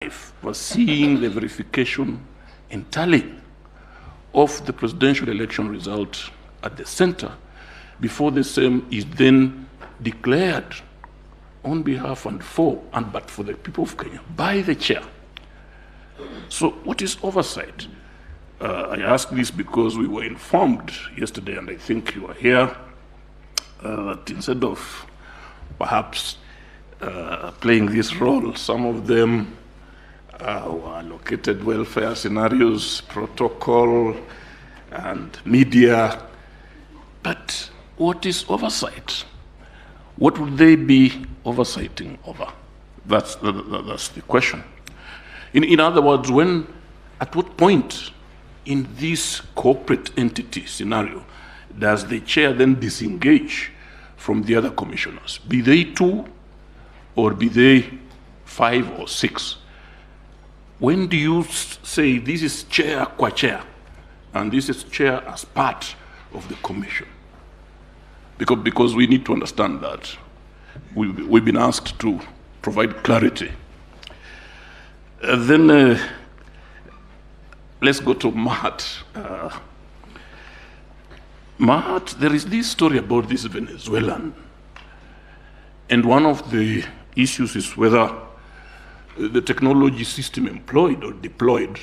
foreseeing the verification and tally of the presidential election result at the center before the same is then declared on behalf and for, and but for the people of Kenya by the chair. So what is oversight? I ask this because we were informed yesterday, and I think you were here, that instead of perhaps playing this role, some of them were allocated welfare scenarios, protocol, and media. But what is oversight? What would they be oversighting over? That's the question. In other words, at what point in this corporate entity scenario does the chair then disengage from the other commissioners? Be they 2 or be they 5 or 6? When do you say this is chair qua chair and this is chair as part of the commission? Because we need to understand that. We've been asked to provide clarity. Then let's go to Mahat. Mahat, there is this story about this Venezuelan. And one of the issues is whether the technology system employed or deployed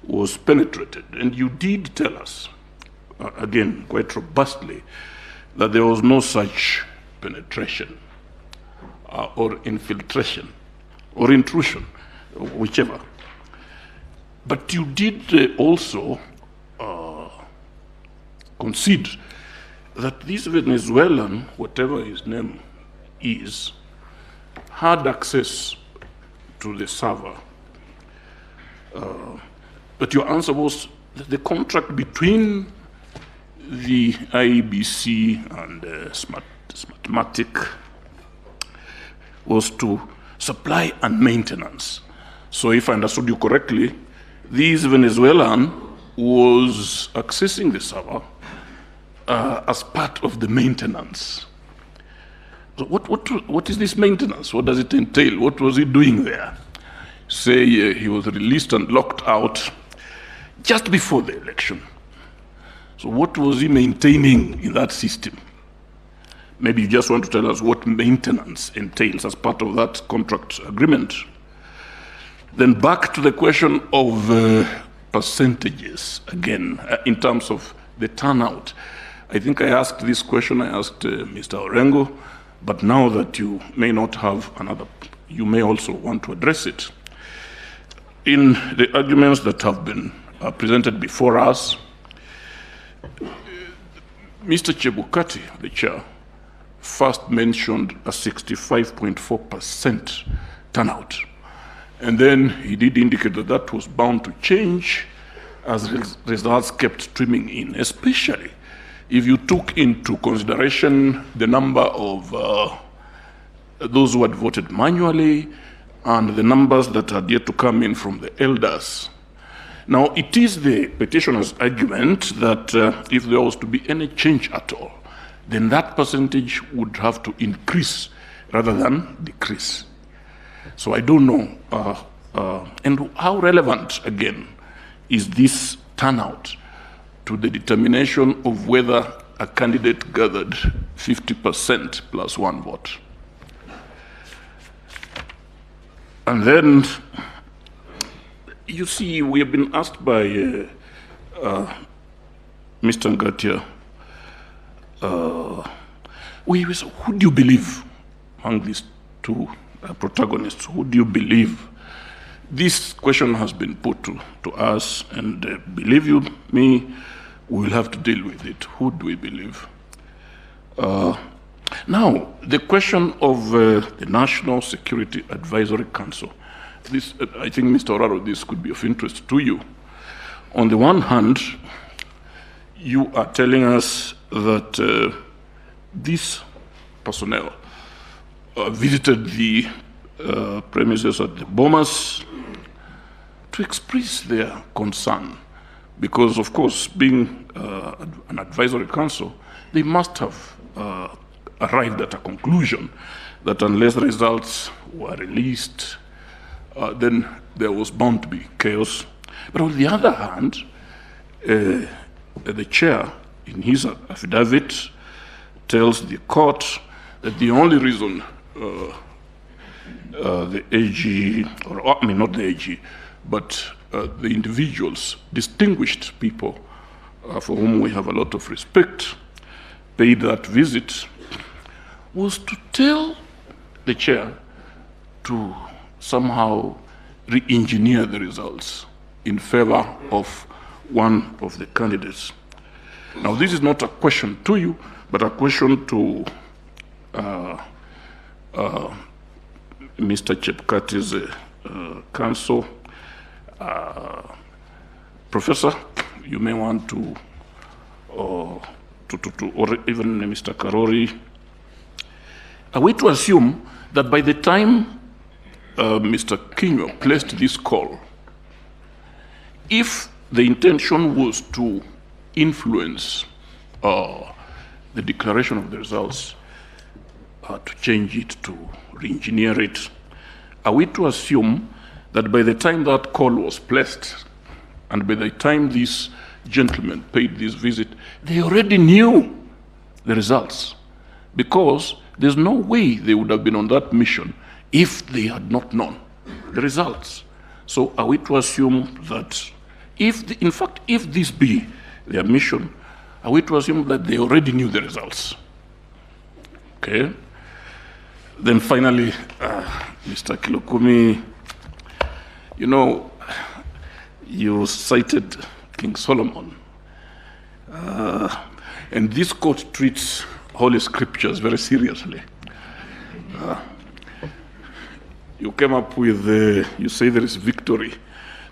was penetrated. And you did tell us, again, quite robustly, that there was no such penetration or infiltration or intrusion, whichever. But you did also concede that this Venezuelan, whatever his name is, had access to the server. But your answer was that the contract between the IEBC and Smartmatic was to supply and maintenance. So if I understood you correctly, this Venezuelan was accessing the server as part of the maintenance. So what is this maintenance? What does it entail? What was he doing there? Say he was released and locked out just before the election. So what was he maintaining in that system? Maybe you just want to tell us what maintenance entails as part of that contract agreement. Then back to the question of percentages again, in terms of the turnout. I think I asked this question, I asked Mr. Orengo, but now that you may not have another, you may also want to address it. In the arguments that have been presented before us, Mr. Chebukati, the chair, first mentioned a 65.4% turnout. And then he did indicate that that was bound to change as results kept streaming in, especially if you took into consideration the number of those who had voted manually and the numbers that had yet to come in from the elders. Now, it is the petitioner's argument that if there was to be any change at all, then that percentage would have to increase rather than decrease. So I don't know. And how relevant, again, is this turnout to the determination of whether a candidate gathered 50% plus 1 vote? And then, you see, we have been asked by Mr. Ngatia, who do you believe among these 2 protagonists? Who do you believe? This question has been put to us, and believe you me, we will have to deal with it. Who do we believe? Now, the question of the National Security Advisory Council. This, I think, Mr. Oraro, this could be of interest to you. On the one hand, you are telling us that this personnel visited the premises at the Bomas to express their concern, because, of course, being an advisory council, they must have arrived at a conclusion that unless results were released then there was bound to be chaos. But on the other hand, the chair, in his affidavit, tells the court that the only reason the AG, or I mean not the AG, but the individuals, distinguished people for whom we have a lot of respect, paid that visit, was to tell the chair to somehow re-engineer the results in favor of one of the candidates. Now, this is not a question to you, but a question to Mr. Chebukati's counsel. Professor, you may want to, or even Mr. Karori, are we to assume that by the time Mr. Kinyua placed this call, if the intention was to influence the declaration of the results, to change it, to re-engineer it, are we to assume that by the time that call was placed, and by the time this gentleman paid this visit, they already knew the results? Because there's no way they would have been on that mission if they had not known the results. So are we to assume that in fact, if this be their mission, are we to assume that they already knew the results? Okay. Then finally, Mr. Kilokumi, you know, you cited King Solomon. And this court treats Holy Scriptures very seriously. You came up with, you say there is victory.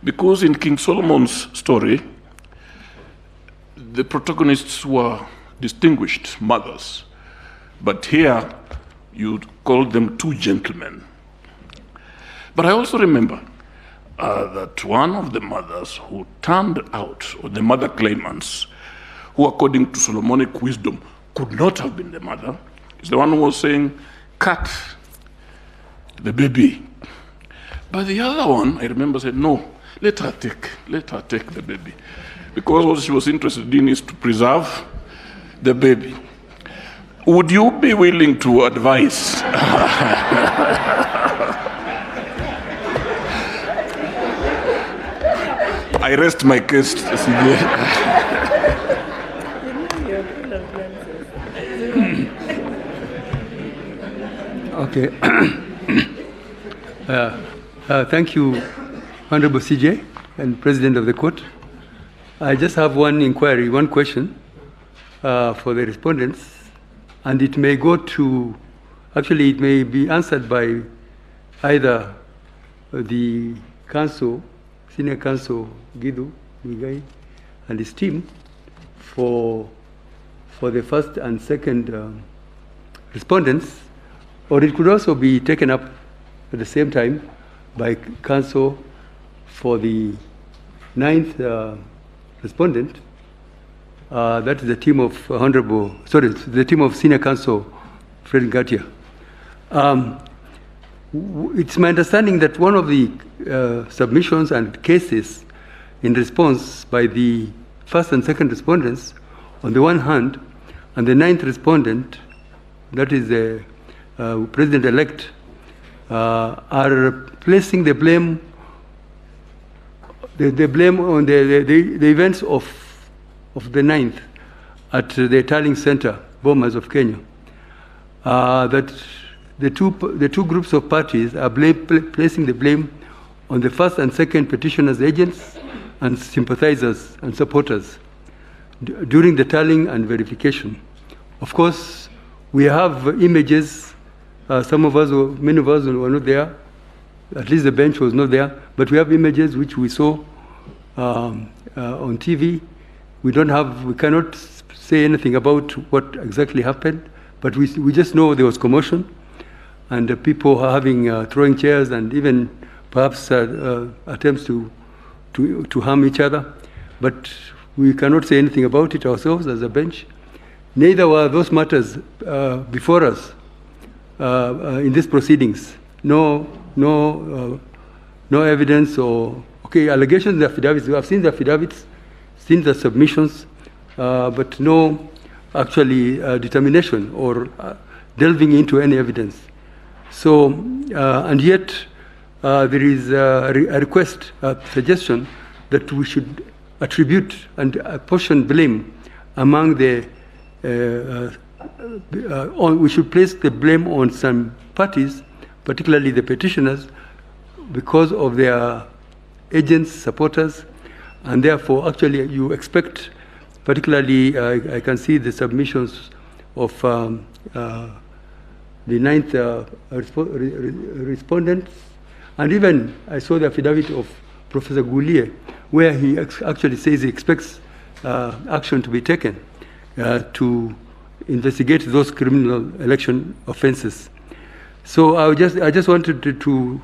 Because in King Solomon's story, the protagonists were distinguished mothers. But here, you called them two gentlemen. But I also remember that one of the mothers who turned out, or the mother claimants, who according to Solomonic wisdom could not have been the mother, is the one who was saying, cut the baby. But the other one, I remember, said, no, let her take the baby. Because what she was interested in is to preserve the baby. Would you be willing to advise? I rest my case, CJ. Okay. Thank you, Honorable CJ and President of the Court. I just have one inquiry, one question for the respondents, and it may go to, actually it may be answered by either the counsel, Senior Counsel Gidu Muigai and his team for the first and second respondents, or it could also be taken up at the same time by counsel for the ninth respondent. That is the team of the team of Senior Counsel Fred Ngatia. It's my understanding that one of the submissions and cases in response by the first and second respondents, on the one hand, and the ninth respondent, that is the President-elect, are placing the blame on the events of the ninth at the Tarling Center, Bomas of Kenya. That the two groups of parties are placing the blame on the first and second petitioners' agents and sympathizers and supporters during the tallying and verification. Of course, we have images. Some of us, or many of us, were not there. At least the bench was not there. But we have images which we saw on TV. We cannot say anything about what exactly happened. But we just know there was commotion, and people are throwing chairs, and even perhaps attempts to harm each other. But we cannot say anything about it ourselves as a bench. Neither were those matters before us in these proceedings. No no evidence or, okay, allegations in the affidavits. We have seen the affidavits, seen the submissions, but no actually determination or delving into any evidence. So, and yet there is a request, a suggestion that we should attribute and apportion blame among the, we should place the blame on some parties, particularly the petitioners, because of their agents, supporters, and therefore actually you expect, particularly I can see the submissions of the 9th respondents, and even I saw the affidavit of Professor Goulier, where he actually says he expects action to be taken to investigate those criminal election offenses. So I just wanted to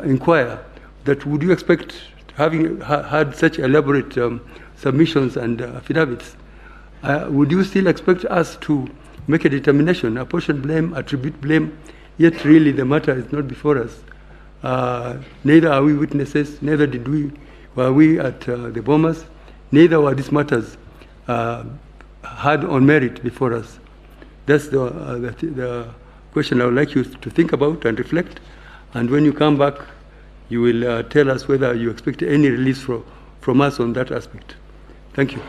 inquire that would you expect, having had such elaborate submissions and affidavits, would you still expect us to make a determination, apportion blame, attribute blame, yet really the matter is not before us? Neither are we witnesses, neither were we at the Bomas, neither were these matters had on merit before us. That's the question I would like you to think about and reflect. And when you come back, you will tell us whether you expect any release from us on that aspect. Thank you.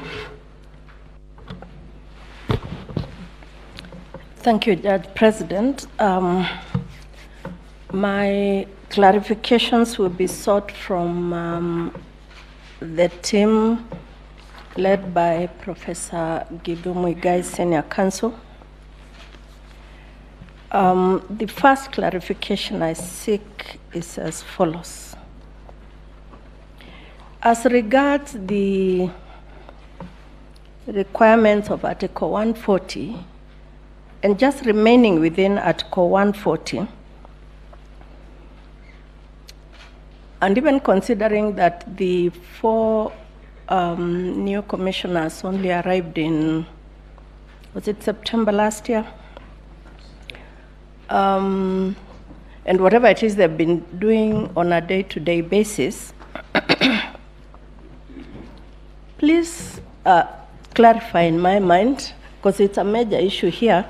Thank you, Judge President. My clarifications will be sought from the team led by Professor Gideon Muigai, Senior Counsel. The first clarification I seek is as follows. As regards the requirements of Article 140, and just remaining within Article 140, and even considering that the 4 new commissioners only arrived in, was it September last year? And whatever it is they've been doing on a day-to-day basis, please clarify in my mind, because it's a major issue here,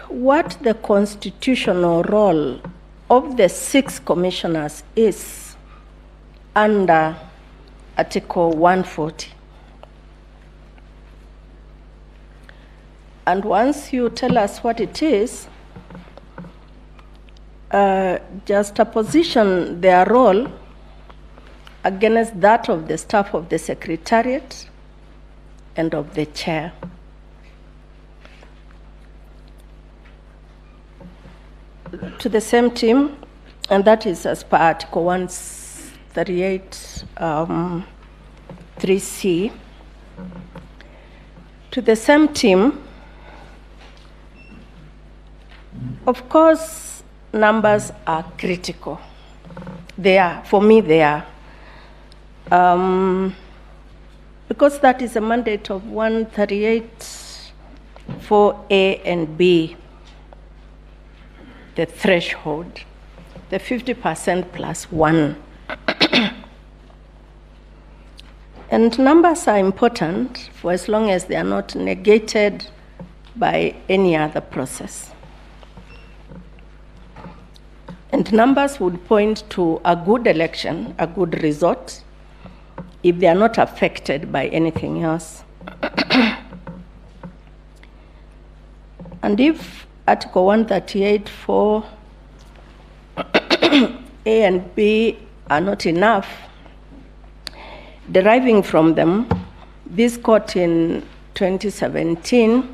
what the constitutional role of the 6 commissioners is under Article 140. And once you tell us what it is, just position their role against that of the staff of the Secretariat and of the chair. To the same team, and that is as per Article 138, 3C. To the same team, of course, numbers are critical. They are, for me, they are. Because that is a mandate of 138, 4A and B, the threshold, the 50% plus 1. And numbers are important for as long as they are not negated by any other process. And numbers would point to a good election, a good result, if they are not affected by anything else. And if Article 138, 4, A and B are not enough, deriving from them, this court in 2017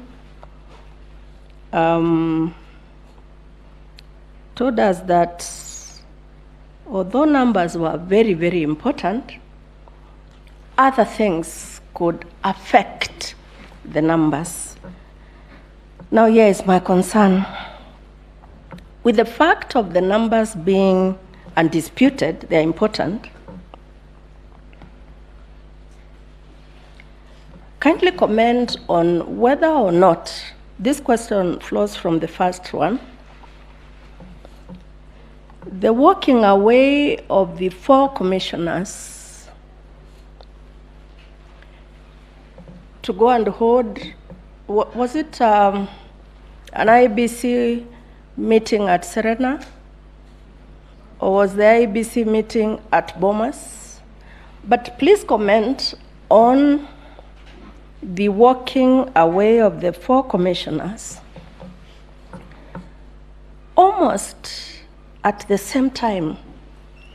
told us that although numbers were very, very important, other things could affect the numbers. Now, here is my concern. With the fact of the numbers being undisputed, they're important, kindly comment on whether or not, this question flows from the first one, the walking away of the 4 commissioners to go and hold, was it an IBC meeting at Serena? Or was the IBC meeting at Bomas? But please comment on the walking away of the 4 commissioners almost at the same time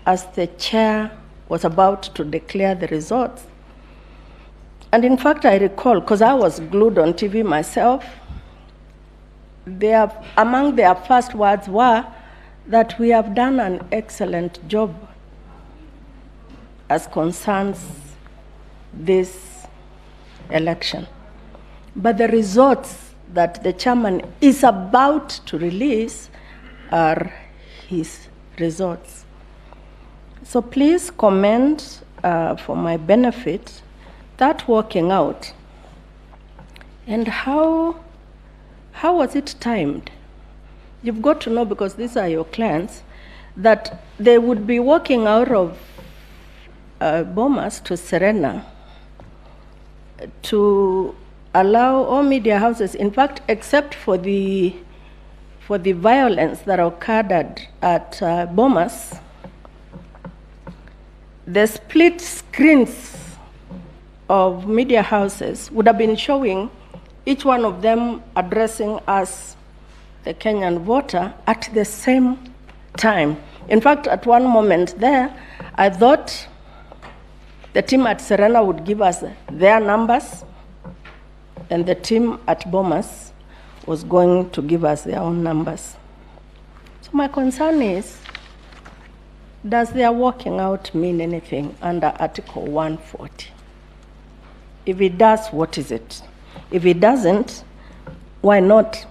as the chair was about to declare the results. And in fact, I recall, because I was glued on TV myself, among their first words were that we have done an excellent job as concerns this election. But the results that the chairman is about to release are his results. So please comment for my benefit that working out and how was it timed? You've got to know, because these are your clients, that they would be walking out of Bomas to Serena to allow all media houses, in fact, except for the violence that occurred at Bomas, the split screens of media houses would have been showing each one of them addressing us, the Kenyan voter, at the same time. In fact, at one moment there, I thought the team at Serena would give us their numbers, and the team at Bomas was going to give us their own numbers. So my concern is, does their walking out mean anything under Article 140? If it does, what is it? If it doesn't, why not?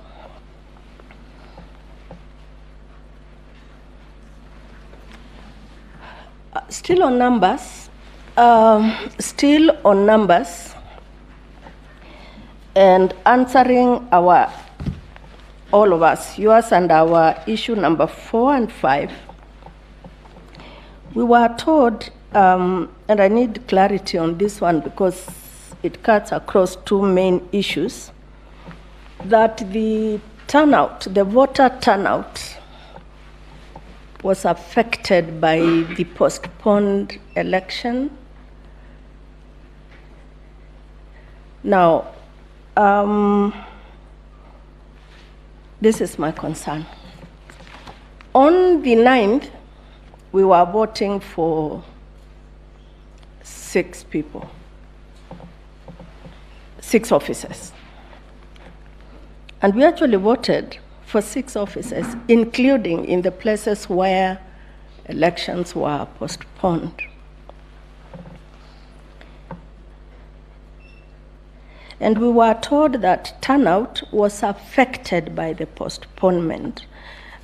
Still on numbers, and answering all of us, yours and our issue number 4 and 5, we were told, and I need clarity on this one because it cuts across 2 main issues, that the voter turnout was affected by the postponed election. Now, this is my concern. On the 9th, we were voting for 6 people, 6 officers. And we actually voted for 6 officers, including in the places where elections were postponed. And we were told that turnout was affected by the postponement.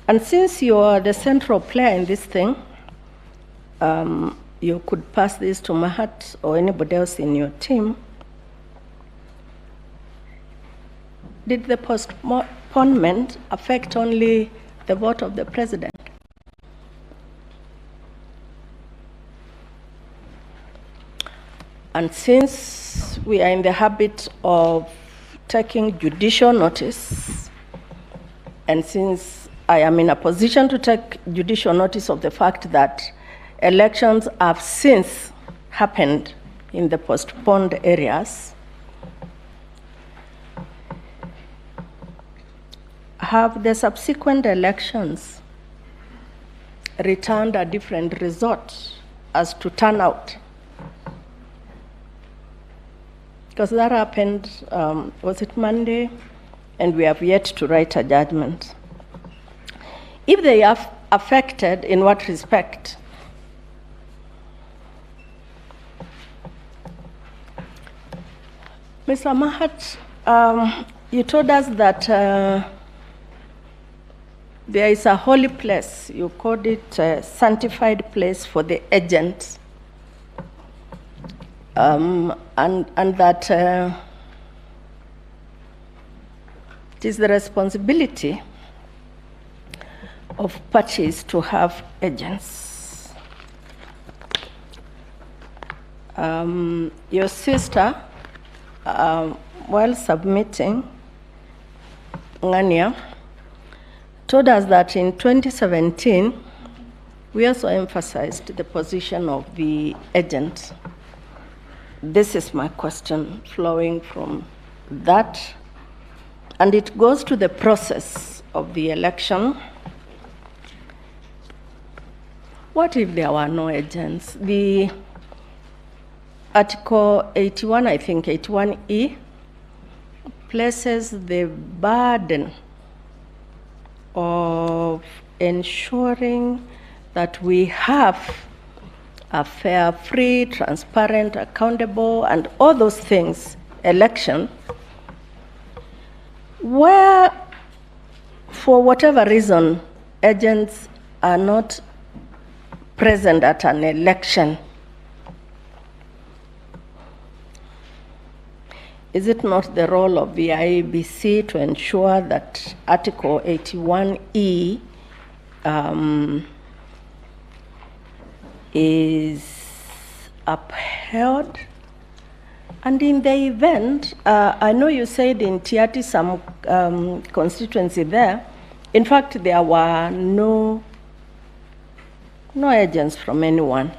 And since you are the central player in this thing, you could pass this to Mahat or anybody else in your team. Did the postponement affect only the vote of the president? And since we are in the habit of taking judicial notice, and since I am in a position to take judicial notice of the fact that elections have since happened in the postponed areas, have the subsequent elections returned a different result as to turnout? Because that happened, was it Monday? And we have yet to write a judgment. If they are affected, in what respect? Mr. Mahat, you told us that there is a holy place. You called it a sanctified place for the agents. And that it is the responsibility of parties to have agents. Your sister, while submitting, Ngania, told us that in 2017, we also emphasized the position of the agent. This is my question flowing from that, and it goes to the process of the election. What if there were no agents? The Article 81, I think 81E, places the burden of ensuring that we have a fair, free, transparent, accountable, and all those things election, where, for whatever reason, agents are not present at an election. Is it not the role of the IEBC to ensure that Article 81E is upheld? And in the event, I know you said in Tiati, some constituency there, in fact, there were no agents from anyone.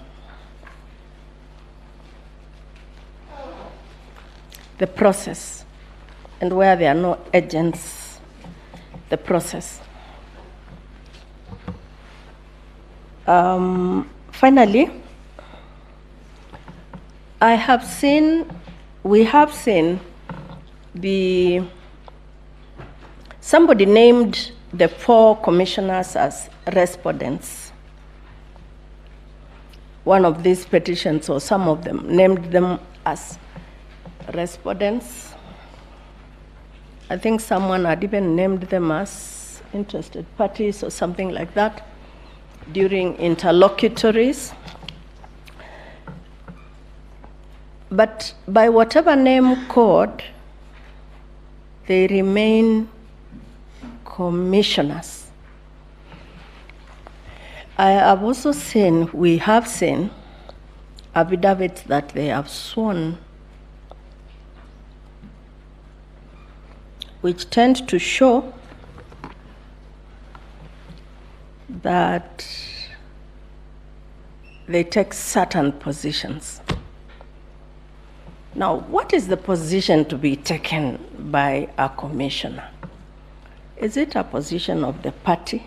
The process, and where there are no agents, the process. Finally, we have seen somebody named the 4 commissioners as respondents. One of these petitions, or some of them, named them as respondents. I think someone had even named them as interested parties or something like that during interlocutories. But by whatever name code, they remain commissioners. We have seen affidavits that they have sworn, which tend to show that they take certain positions. Now, what is the position to be taken by a commissioner? Is it a position of the party,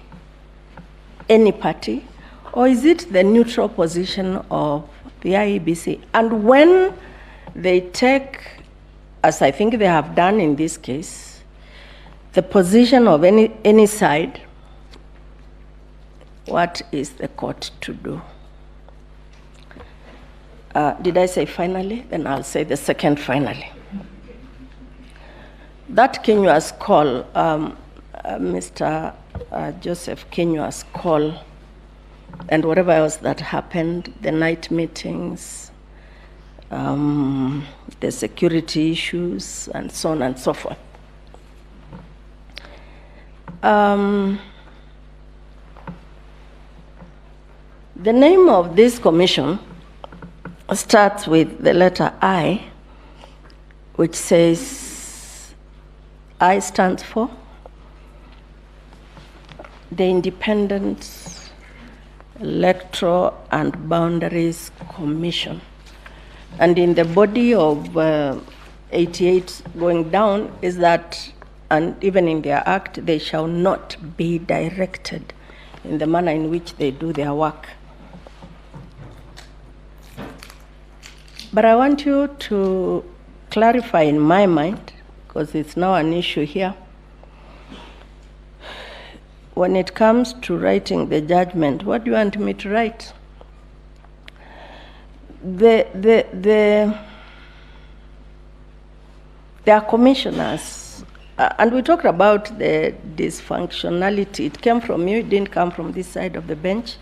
any party, or is it the neutral position of the IEBC? And when they take, as I think they have done in this case, the position of any side, what is the court to do? Did I say finally? Then I'll say the second finally. That Kenyua's call, Mr. Joseph Kenyua's call, and whatever else that happened, the night meetings, the security issues, and so on and so forth. The name of this commission starts with the letter I, which says, I stands for the Independent Electoral and Boundaries Commission. And in the body of 88 going down is that, and even in their act, they shall not be directed in the manner in which they do their work. But I want you to clarify in my mind, because it's now an issue here, when it comes to writing the judgment, what do you want me to write? There are commissioners, and we talked about the dysfunctionality. It came from you, it didn't come from this side of the bench.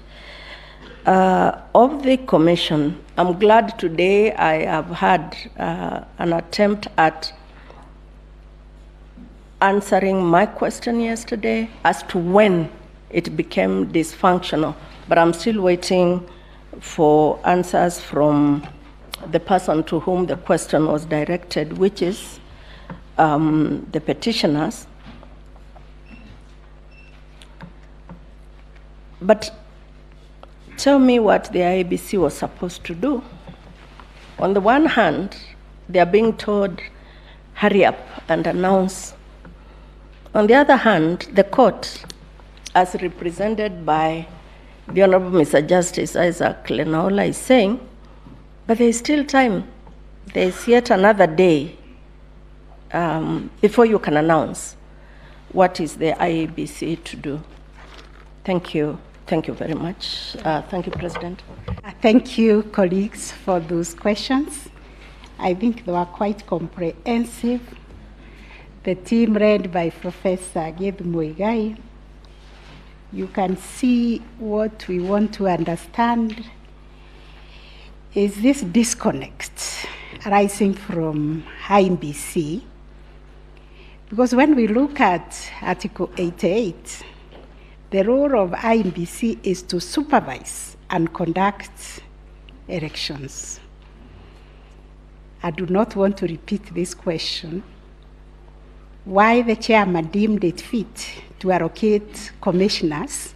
Of the commission, I'm glad today I have had an attempt at answering my question yesterday as to when it became dysfunctional. But I'm still waiting for answers from the person to whom the question was directed, which is the petitioners. But tell me what the IEBC was supposed to do. On the one hand, they are being told, hurry up and announce. On the other hand, the court, as represented by the Honorable Mr. Justice Isaac Lenaola, is saying, but there is still time. There is yet another day before you can announce what is the IEBC to do. Thank you. Thank you very much. Thank you, President. Thank you, colleagues, for those questions. I think they were quite comprehensive. The team led by Professor Githu Muigai, you can see what we want to understand is this disconnect arising from IEBC. Because when we look at Article 88, the role of IEBC is to supervise and conduct elections. I do not want to repeat this question. Why the chairman deemed it fit to allocate commissioners,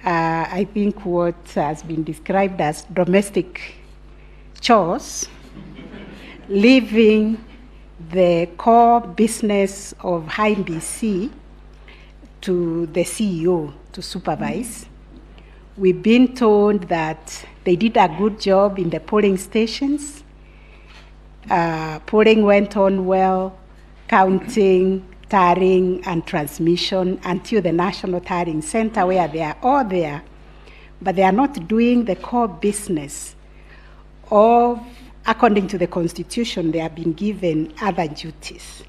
I think what has been described as domestic chores, leaving the core business of IEBC to the CEO to supervise. We've been told that they did a good job in the polling stations. Polling went on well, counting, tallying, and transmission until the National Tallying Center, where they are all there, but they are not doing the core business of, according to the Constitution, they have been given other duties.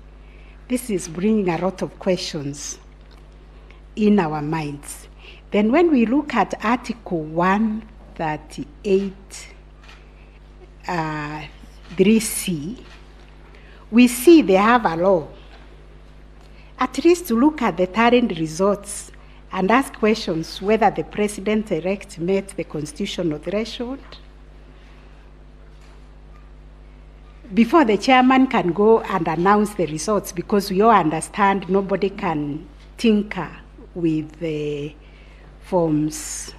This is bringing a lot of questions in our minds. Then when we look at Article 138, 3C, we see they have a law, at least to look at the current results and ask questions whether the president-elect met the constitutional threshold. Before the chairman can go and announce the results, because we all understand nobody can tinker with the forms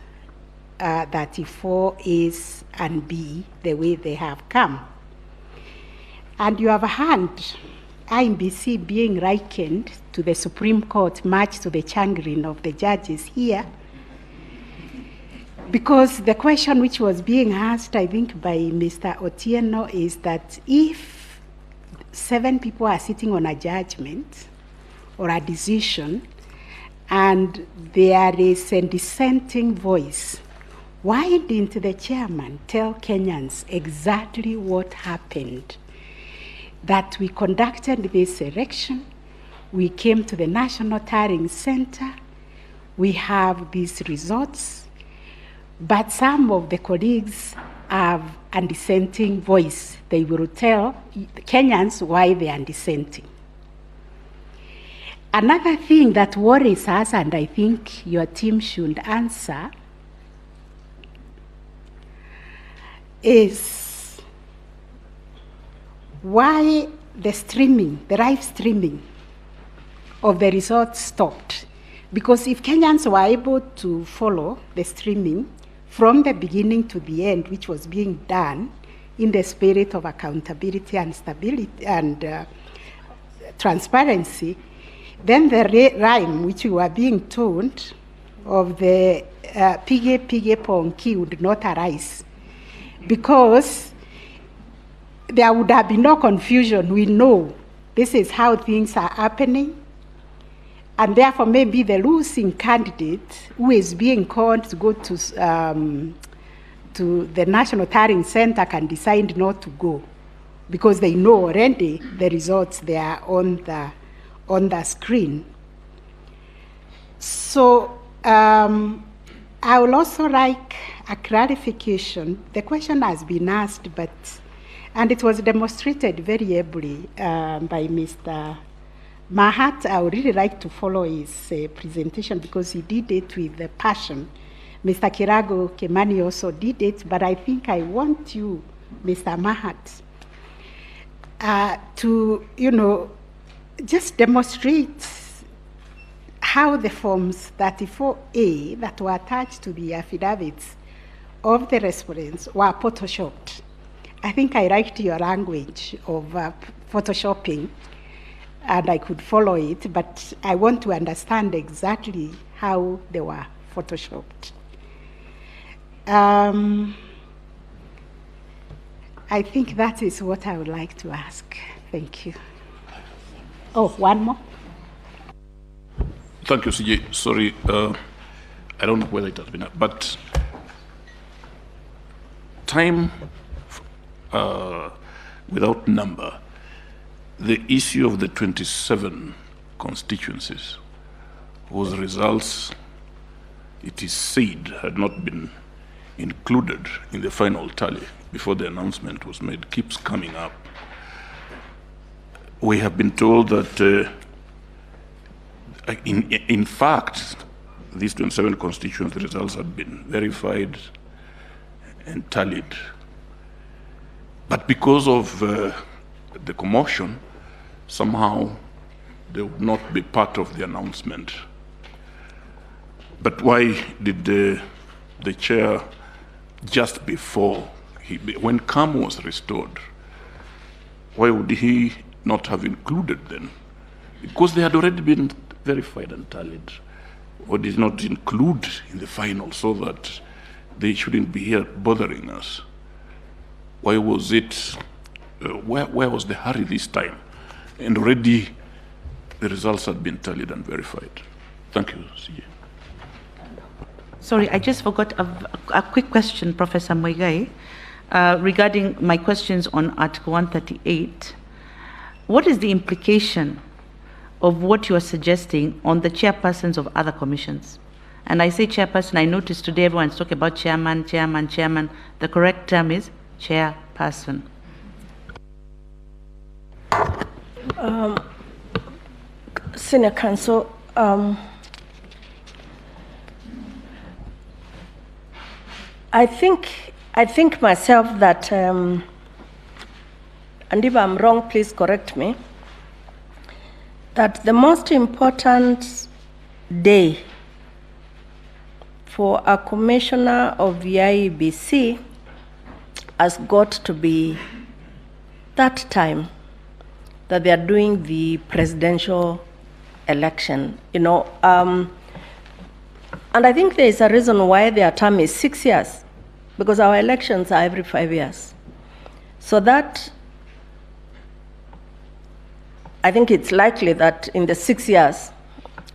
34A and B the way they have come. And you have heard IEBC being likened to the Supreme Court, much to the chagrin of the judges here, because the question which was being asked, I think, by Mr. Otieno is that if 7 people are sitting on a judgment or a decision and there is a dissenting voice, why didn't the chairman tell Kenyans exactly what happened? That we conducted this election, we came to the National Tallying Center, we have these results, but some of the colleagues have a dissenting voice. They will tell Kenyans why they are dissenting. Another thing that worries us, and I think your team should answer, is why the live streaming of the results stopped. Because if Kenyans were able to follow the streaming from the beginning to the end, which was being done in the spirit of accountability and stability and transparency, then the rhyme which we were being told of the pige ponki would not arise, because there would have been no confusion. We know this is how things are happening, and therefore maybe the losing candidate who is being called to go to the National Tallying Center can decide not to go, because they know already the results they are on the screen. So I would also like a clarification. The question has been asked, and it was demonstrated very ably by Mr. Mahat, I would really like to follow his presentation because he did it with passion. Mr. Kirago Kemani also did it, but I think I want you, Mr. Mahat, to, just demonstrate how the forms 34A that were attached to the affidavits of the respondents were photoshopped. I think I liked your language of photoshopping, and I could follow it, but I want to understand exactly how they were photoshopped. I think that is what I would like to ask. Thank you. Oh, one more. Thank you, CJ. Sorry, I don't know whether it has been, but time without number, the issue of the 27 constituencies whose results, it is said, had not been included in the final tally before the announcement was made, keeps coming up. We have been told that in fact, these 27 constituency results had been verified and tallied. But because of the commotion, somehow they would not be part of the announcement. But why did the chair, just before, when CAM was restored, why would he not have included them? Because they had already been verified and tallied. Or did not include in the final so that they shouldn't be here bothering us? Why was it, where was the hurry this time? And already the results had been tallied and verified. Thank you, CJ. Sorry, I just forgot a quick question, Professor Muigai, regarding my questions on Article 138. What is the implication of what you are suggesting on the chairpersons of other commissions? And I say chairperson, I noticed today everyone's talking about chairman, chairman, chairman. The correct term is chairperson. Senior Counsel, I think myself that, and if I'm wrong, please correct me, that the most important day for a commissioner of the IEBC has got to be that time that they are doing the presidential election, and I think there is a reason why their term is 6 years, because our elections are every 5 years. So that, I think it's likely that in the 6 years,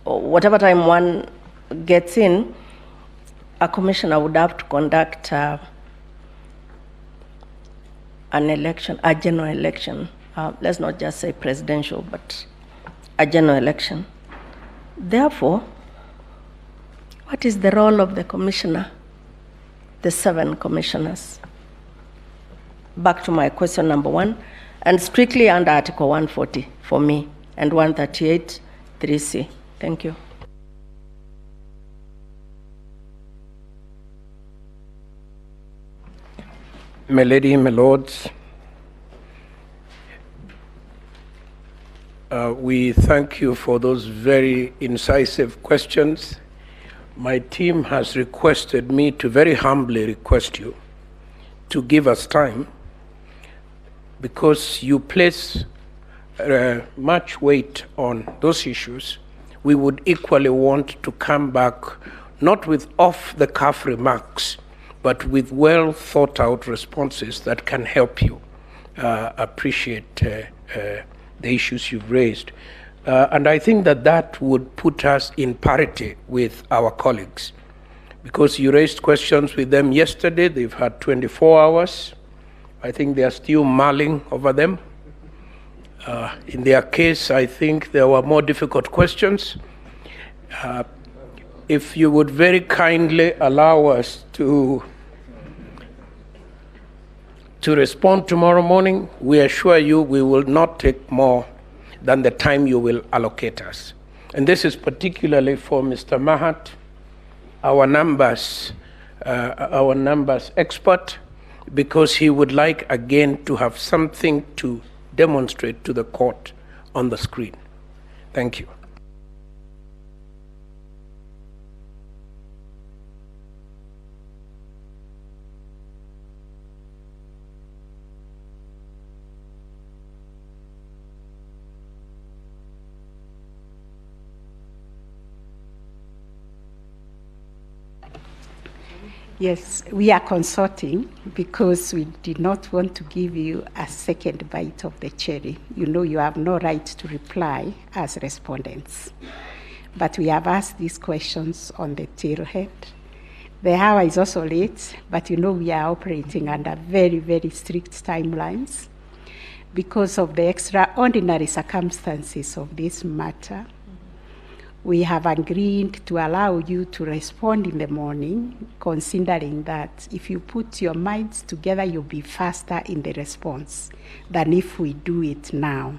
or whatever time one gets in, a commissioner would have to conduct an election, a general election. Let's not just say presidential, but a general election. Therefore, what is the role of the commissioner, the 7 commissioners? Back to my question number 1, and strictly under Article 140 for me, and 138, 3C. Thank you. My lady, my lords, we thank you for those very incisive questions. My team has requested me to very humbly request you to give us time, because you place much weight on those issues. We would equally want to come back, not with off-the-cuff remarks, but with well thought out responses that can help you appreciate the issues you've raised. And I think that that would put us in parity with our colleagues, because you raised questions with them yesterday. They've had 24 hours. I think they are still mulling over them. In their case, I think there were more difficult questions. If you would very kindly allow us to respond tomorrow morning, we assure you we will not take more than the time you will allocate us. And this is particularly for Mr. Mahat, our numbers expert, because he would like again to have something to demonstrate to the court on the screen. Thank you. Yes, we are consulting because we did not want to give you a second bite of the cherry. You know you have no right to reply as respondents. But we have asked these questions on the tailhead. The hour is also late, but you know we are operating under very, very strict timelines because of the extraordinary circumstances of this matter. We have agreed to allow you to respond in the morning, considering that if you put your minds together, you'll be faster in the response than if we do it now.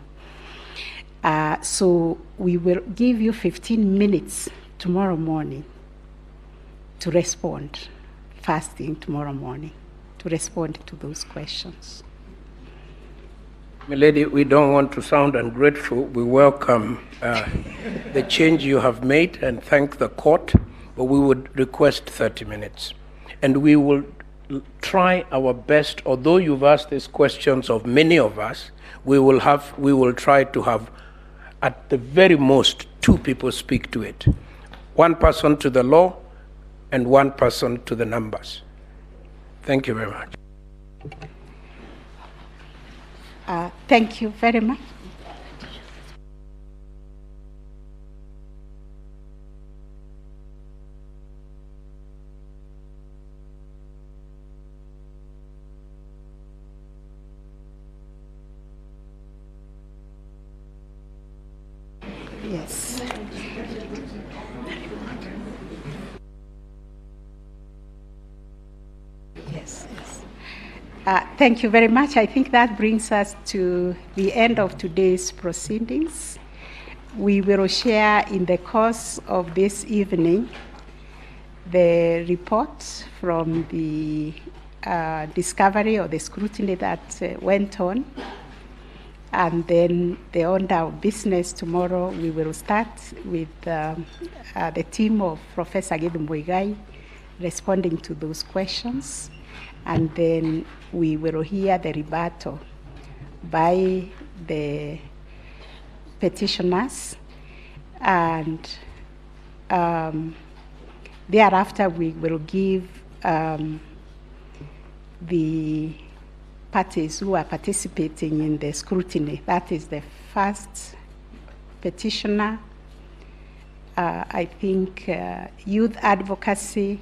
So we will give you 15 minutes tomorrow morning to respond, fasting tomorrow morning, to respond to those questions. Milady, we don't want to sound ungrateful. We welcome the change you have made and thank the court, but we would request 30 minutes. And we will try our best, although you've asked these questions of many of us, we will try to have at the very most 2 people speak to it. 1 person to the law and 1 person to the numbers. Thank you very much. Thank you very much. Yes. Yes, yes. Thank you very much. I think that brings us to the end of today's proceedings. We will share in the course of this evening the report from the discovery or the scrutiny that went on. And then the order of business tomorrow, we will start with the team of Professor Githu Muigai responding to those questions. And then we will hear the rebuttal by the petitioners. And thereafter, we will give the parties who are participating in the scrutiny. That is the first petitioner, I think Youth Advocacy,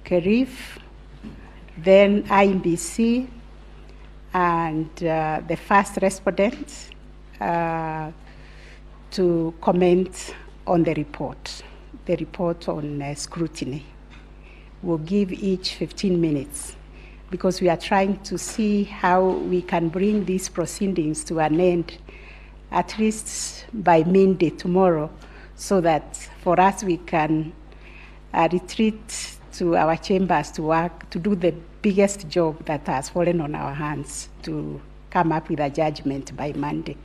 KERIF, then IBC, and the first respondent to comment on the report on scrutiny. We'll give each 15 minutes because we are trying to see how we can bring these proceedings to an end, at least by midday tomorrow, so that for us we can retreat to our chambers to work, to do the biggest job that has fallen on our hands, to come up with a judgment by Monday.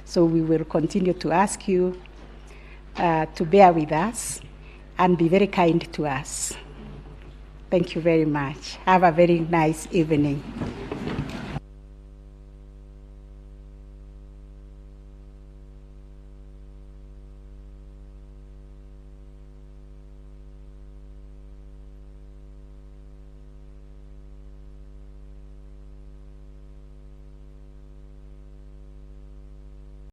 So we will continue to ask you to bear with us and be very kind to us. Thank you very much. Have a very nice evening.